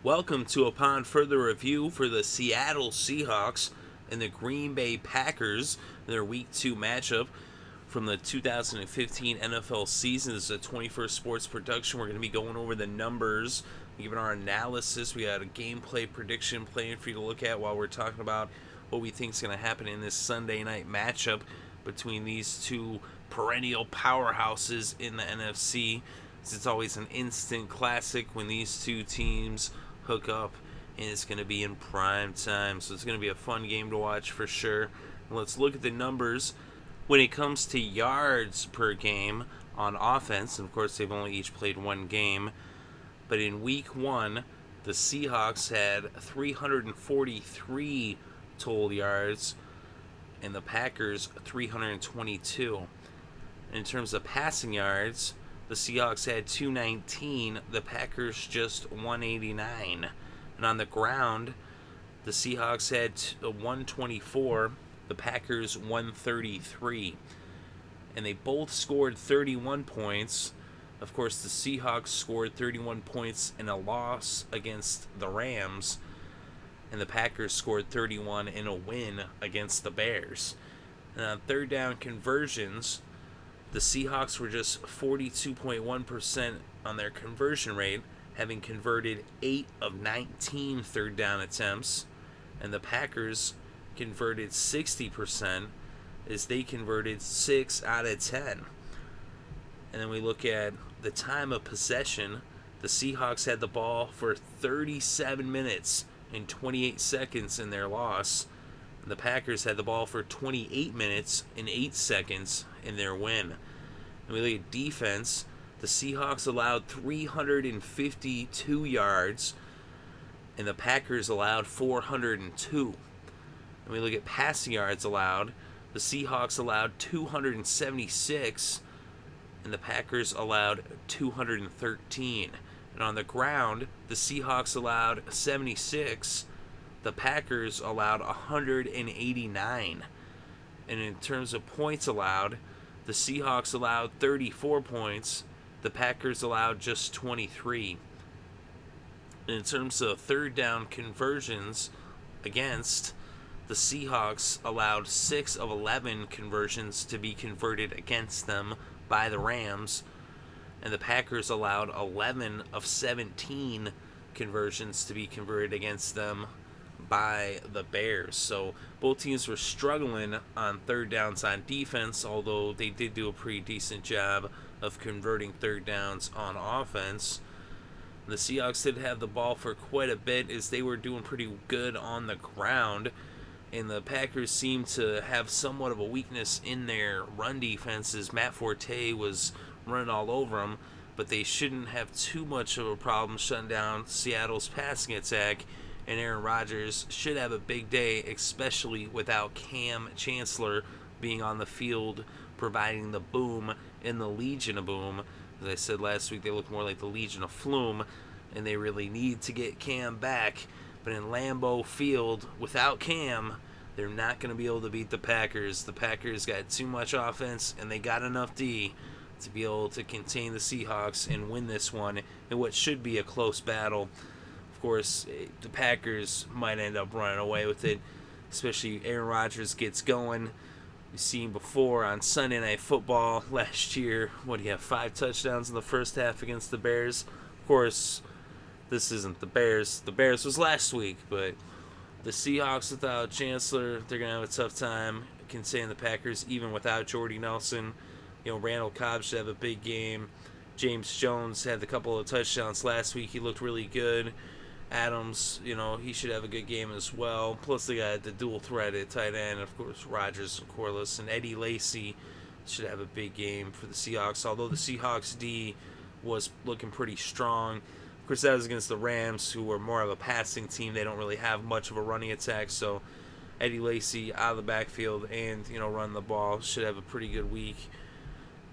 Welcome to Upon Further Review for the Seattle Seahawks and the Green Bay Packers in their Week 2 matchup from the 2015 NFL season. This is a 21st Sports production. We're going to be going over the numbers, giving our analysis. We got a gameplay prediction playing for you to look at while we're talking about what we think is going to happen in this Sunday night matchup between these two perennial powerhouses in the NFC. It's always an instant classic when these two teams hook up, and it's going to be in prime time, so it's going to be a fun game to watch for sure. Let's look at the numbers when it comes to yards per game on offense. And of course, they've only each played one game, but in week 1 the Seahawks had 343 total yards and the Packers 322. In terms of passing yards, the Seahawks had 219, the Packers just 189. And on the ground, the Seahawks had 124, the Packers 133. And they both scored 31 points. Of course, the Seahawks scored 31 points in a loss against the Rams, and the Packers scored 31 in a win against the Bears. And on third down conversions, the Seahawks were just 42.1% on their conversion rate, having converted 8 of 19 third down attempts, and the Packers converted 60% as they converted 6 out of 10. And then we look at the time of possession. The Seahawks had the ball for 37 minutes and 28 seconds in their loss. The Packers had the ball for 28 minutes and 8 seconds in their win. And we look at defense. The Seahawks allowed 352 yards, and the Packers allowed 402. And we look at passing yards allowed. The Seahawks allowed 276, and the Packers allowed 213. And on the ground, the Seahawks allowed 76. The Packers allowed 189. And in terms of points allowed, the Seahawks allowed 34 points. The Packers allowed just 23. And in terms of third down conversions against, the Seahawks allowed 6 of 11 conversions to be converted against them by the Rams, and the Packers allowed 11 of 17 conversions to be converted against them by the Bears. So both teams were struggling on third downs on defense, although they did do a pretty decent job of converting third downs on offense. The Seahawks did have the ball for quite a bit as they were doing pretty good on the ground, and the Packers seemed to have somewhat of a weakness in their run defenses. Matt Forte was running all over them, but they shouldn't have too much of a problem shutting down Seattle's passing attack, and Aaron Rodgers should have a big day, especially without Cam Chancellor being on the field providing the boom in the Legion of Boom. As I said last week, they look more like the Legion of Flume, and they really need to get Cam back. But in Lambeau Field, without Cam, they're not going to be able to beat the Packers. The Packers got too much offense, and they got enough D to be able to contain the Seahawks and win this one in what should be a close battle. Of course, the Packers might end up running away with it, especially if Aaron Rodgers gets going. We've seen before on Sunday Night Football last year, what do you have, 5 touchdowns in the first half against the Bears? Of course, this isn't the Bears. The Bears was last week, but the Seahawks without Chancellor, they're going to have a tough time containing the Packers, even without Jordy Nelson. You know, Randall Cobb should have a big game. James Jones had a couple of touchdowns last week. He looked really good. Adams, he should have a good game as well. Plus, they got the dual threat at tight end. Of course, Rodgers and Corliss. And Eddie Lacy should have a big game for the Seahawks, although the Seahawks D was looking pretty strong. Of course, that was against the Rams, who were more of a passing team. They don't really have much of a running attack, so Eddie Lacy out of the backfield and, run the ball should have a pretty good week.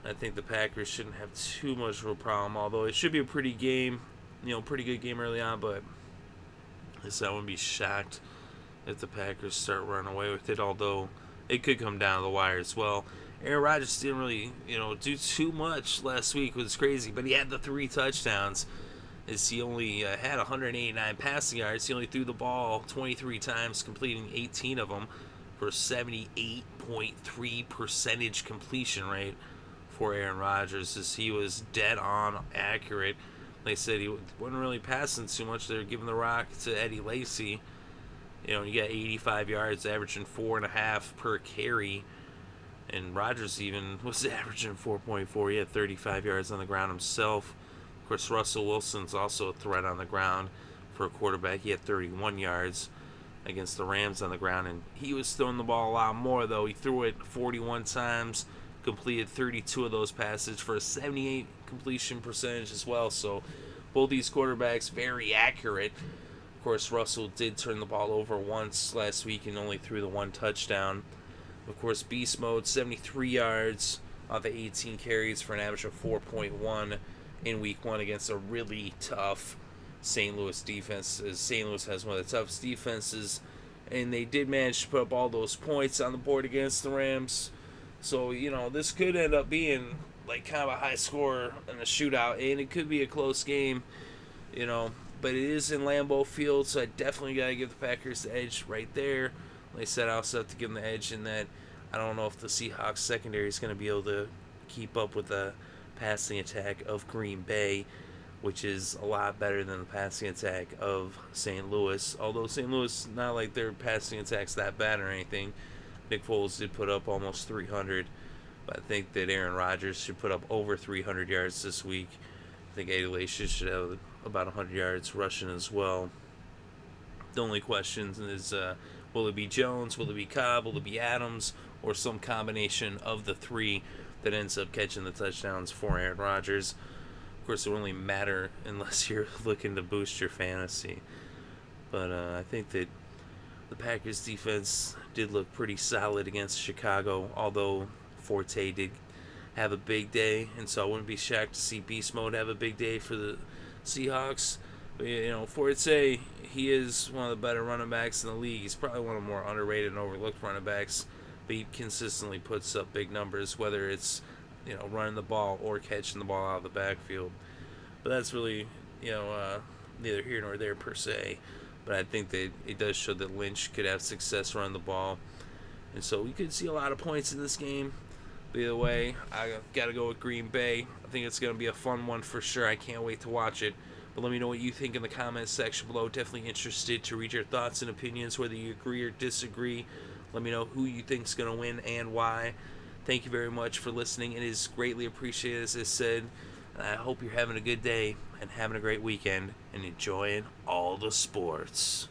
I think the Packers shouldn't have too much of a problem, although it should be a pretty good game early on, but I wouldn't be shocked if the Packers start running away with it, although it could come down to the wire as well. Aaron Rodgers didn't really, do too much last week. It was crazy, but he had the 3 touchdowns. is he only had 189 passing yards. He only threw the ball 23 times, completing 18 of them for 78.3 percentage completion rate for Aaron Rodgers, as he was dead on accurate. They said he wasn't really passing too much. They were giving the rock to Eddie Lacy. You got 85 yards, averaging 4.5 per carry. And Rodgers even was averaging 4.4. He had 35 yards on the ground himself. Of course, Russell Wilson's also a threat on the ground for a quarterback. He had 31 yards against the Rams on the ground, and he was throwing the ball a lot more, though. He threw it 41 times, completed 32 of those passes for a 78 completion percentage as well. So both these quarterbacks very accurate. Of course, Russell did turn the ball over once last week and only threw the one touchdown. Of course, beast mode, 73 yards off of 18 carries for an average of 4.1 in week 1 against a really tough St. Louis defense, as St. Louis has one of the toughest defenses, and they did manage to put up all those points on the board against the Rams. So, this could end up being like kind of a high score in a shootout, and it could be a close game, but it is in Lambeau Field, so I definitely got to give the Packers the edge right there. Like I said, I also have to give them the edge in that I don't know if the Seahawks secondary is going to be able to keep up with the passing attack of Green Bay, which is a lot better than the passing attack of St. Louis. Although St. Louis, not like their passing attack's that bad or anything. Nick Foles did put up almost 300, but I think that Aaron Rodgers should put up over 300 yards this week. I think Eddie Lacy should have about 100 yards rushing as well. The only question is, will it be Jones, will it be Cobb, will it be Adams, or some combination of the three that ends up catching the touchdowns for Aaron Rodgers? Of course, it won't really matter unless you're looking to boost your fantasy. But I think that the Packers defense did look pretty solid against Chicago, although Forte did have a big day, and so I wouldn't be shocked to see Beast Mode have a big day for the Seahawks. But, Forte, he is one of the better running backs in the league. He's probably one of the more underrated and overlooked running backs, but he consistently puts up big numbers, whether it's running the ball or catching the ball out of the backfield. But that's really, neither here nor there per se. But I think that it does show that Lynch could have success running the ball. And so we could see a lot of points in this game. But either way, I got to go with Green Bay. I think it's going to be a fun one for sure. I can't wait to watch it. But let me know what you think in the comments section below. Definitely interested to read your thoughts and opinions, whether you agree or disagree. Let me know who you think is going to win and why. Thank you very much for listening. It is greatly appreciated, as I said. I hope you're having a good day and having a great weekend and enjoying all the sports.